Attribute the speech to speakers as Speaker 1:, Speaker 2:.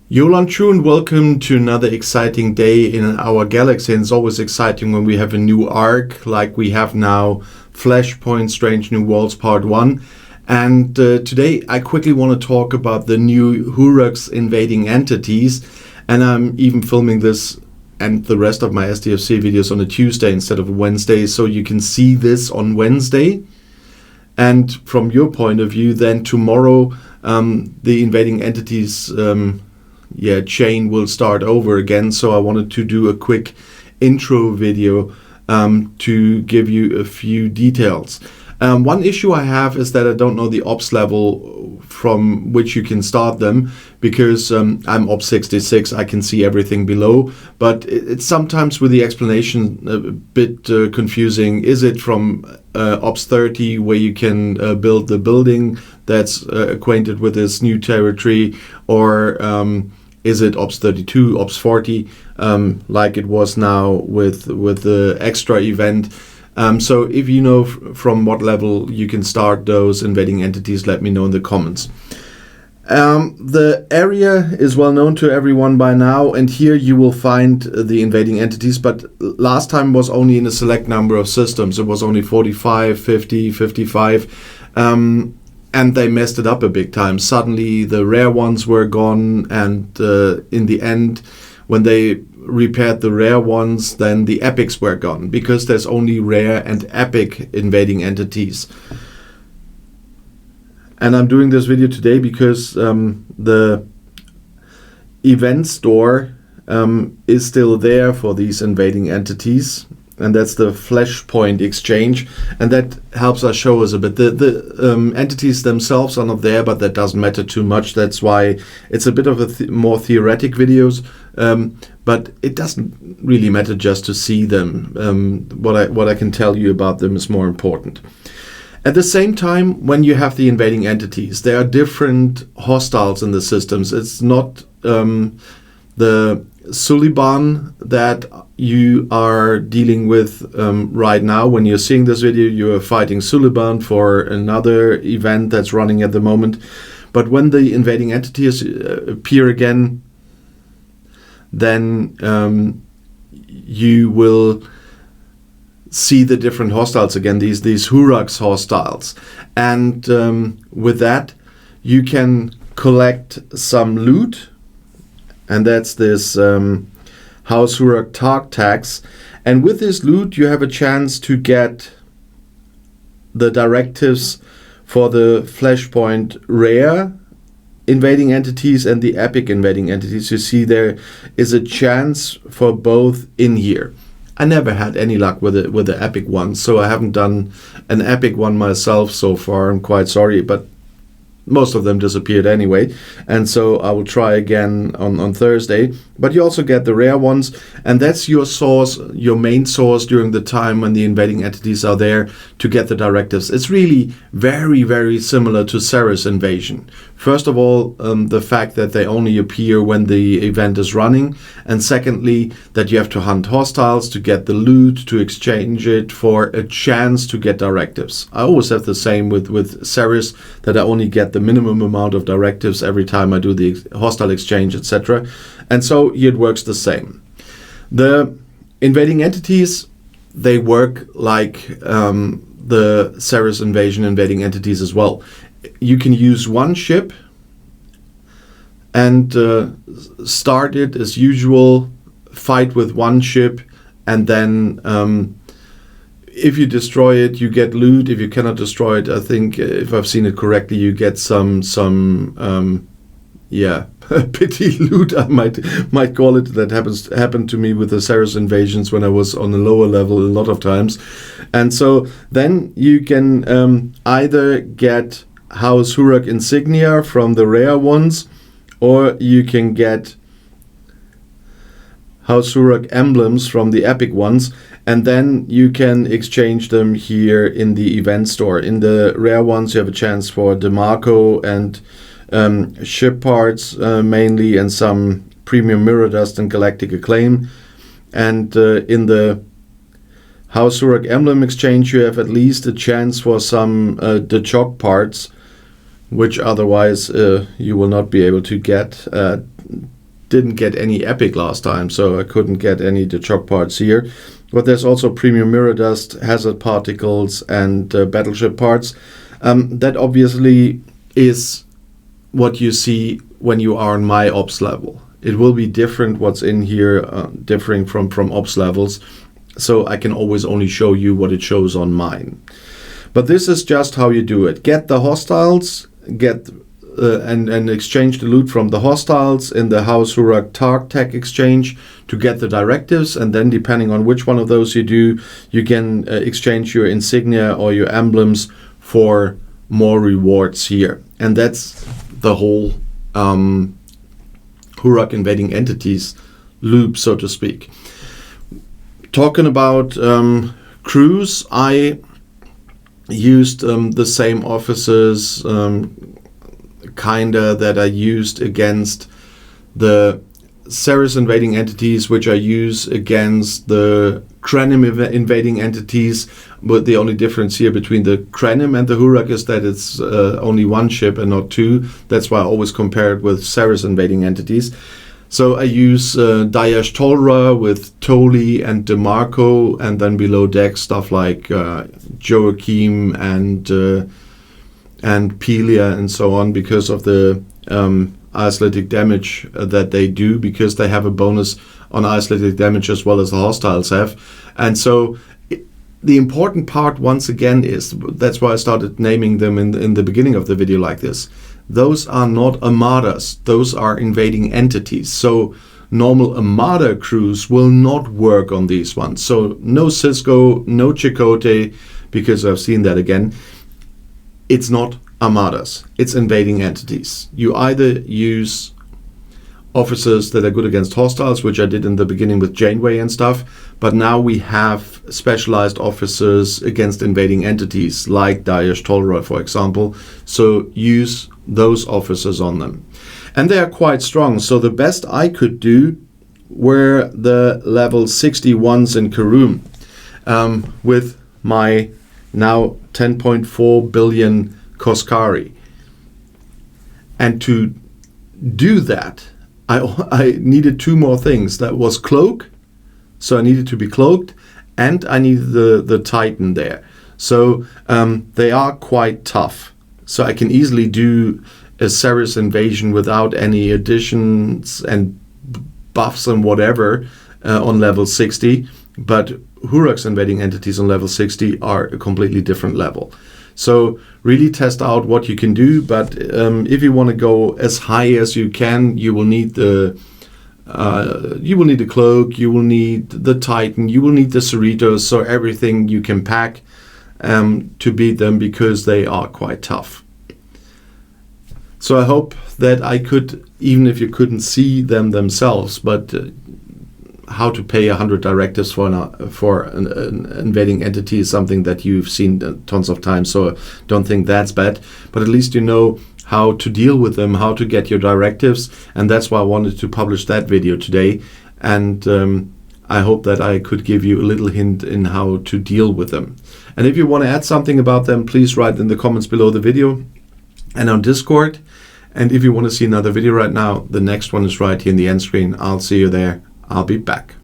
Speaker 1: Yolan Chu, and welcome to another exciting day in our galaxy. And it's always exciting when we have a new arc like we have now, Flashpoint Strange New Worlds Part 1. And today I quickly want to talk about the new Hurak's Invading Entities. And I'm even filming this and the rest of my STFC videos on a Tuesday instead of a Wednesday, so you can see this on Wednesday. And from your point of view, then tomorrow the Invading Entities chain will start over again. So I wanted to do a quick intro video to give you a few details. One issue I have is that I don't know the ops level from which you can start them, because I'm ops 66, I can see everything below, but it's sometimes with the explanation a bit confusing. Is it from ops 30 where you can build the building that's acquainted with this new territory, or is it ops 32, ops 40, like it was now with the extra event? So if you know from what level you can start those invading entities, let me know in the comments. The area is well known to everyone by now, and here you will find the invading entities, but last time was only in a select number of systems. It was only 45, 50, 55, and they messed it up a big time. Suddenly the rare ones were gone, and in the end, when they repaired the rare ones, then the epics were gone, because there's only rare and epic invading entities. And I'm doing this video today because the event store is still there for these invading entities, and that's the Flashpoint exchange, and that helps us show us a bit. The entities themselves are not there, but that doesn't matter too much. That's why it's a bit of a more theoretic videos, but it doesn't really matter just to see them. What I can tell you about them is more important. At the same time, when you have the invading entities, there are different hostiles in the systems. It's not the Suliban that you are dealing with right now. When you're seeing this video, you are fighting Suliban for another event that's running at the moment. But when the invading entities appear again, then you will see the different hostiles again, these Hurak's hostiles. And with that, you can collect some loot, and that's this House Hurak Targ tax. And with this loot, you have a chance to get the directives for the Flashpoint rare invading entities and the epic invading entities. You see there is a chance for both in here. I never had any luck with the epic one, so I haven't done an epic one myself so far. I'm quite sorry, but most of them disappeared anyway, and so I will try again on Thursday. But you also get the rare ones, and that's your source, your main source during the time when the invading entities are there to get the directives. It's really very, very similar to Ceres invasion. First of all, the fact that they only appear when the event is running, and secondly, that you have to hunt hostiles to get the loot, to exchange it for a chance to get directives. I always have the same with Ceres, that I only get the minimum amount of directives every time I do the hostile exchange, etc. And so here it works the same. The invading entities, they work like the Ceres invasion invading entities as well. You can use one ship and start it as usual, fight with one ship, and then if you destroy it, you get loot. If you cannot destroy it, I think, if I've seen it correctly, you get some pity loot, I might call it. That happened to me with the Ceres invasions when I was on a lower level a lot of times. And so then you can either get House Hurak insignia from the rare ones, or you can get House Hurak emblems from the epic ones, and then you can exchange them here in the event store. In the rare ones, you have a chance for DeMarco and ship parts mainly, and some premium mirror dust and galactic acclaim. And in the House Hurak emblem exchange, you have at least a chance for some Dechok parts, which otherwise you will not be able to get. didn't get any epic last time, so I couldn't get any of the choc parts here. But there's also premium mirror dust, hazard particles, and battleship parts. That obviously is what you see when you are on my ops level. It will be different what's in here, differing from ops levels. So I can always only show you what it shows on mine. But this is just how you do it. Get the hostiles, get and exchange the loot from the hostiles in the House Hurak Targ Tech exchange to get the directives, and then depending on which one of those you do, you can exchange your insignia or your emblems for more rewards here. And that's the whole Hurak Invading Entities loop, so to speak. Talking about crews, I used the same officers kinda that I used against the Ceres Invading Entities, which I use against the Krenim Invading Entities, but the only difference here between the Krenim and the Hurak is that it's only one ship and not two. That's why I always compare it with Ceres Invading Entities. So I use Daesh Tolra with Toli and DeMarco, and then below deck stuff like Joachim and Pelia and so on, because of the isolytic damage that they do, because they have a bonus on isolytic damage as well as the hostiles have. And so the important part, once again, is, that's why I started naming them in the beginning of the video like this. Those are not armadas, those are invading entities. So normal armada crews will not work on these ones. So no Cisco, no Chakotay, because I've seen that again. It's not armadas, it's invading entities. You either use officers that are good against hostiles, which I did in the beginning with Janeway and stuff, but now we have specialized officers against invading entities, like Daesh Tolra, for example. So use those officers on them. And they are quite strong, so the best I could do were the level 61s in Karoom, with my now 10.4 billion Koskari. And to do that, I needed two more things. That was cloak, so I needed to be cloaked, and I needed the Titan there. So they are quite tough. So I can easily do a Ceres invasion without any additions and buffs and whatever on level 60, but Hurak's invading entities on level 60 are a completely different level. So really test out what you can do, but if you want to go as high as you can, you will need the cloak, you will need the Titan, you will need the Cerritos, so everything you can pack to beat them, because they are quite tough. So I hope that I could, even if you couldn't see them themselves, but how to pay 100 directives for an invading entity is something that you've seen tons of times, so don't think that's bad. But at least you know how to deal with them, how to get your directives, and that's why I wanted to publish that video today. And I hope that I could give you a little hint in how to deal with them. And if you want to add something about them, please write in the comments below the video and on Discord. And if you want to see another video right now, the next one is right here in the end screen. I'll see you there. I'll be back.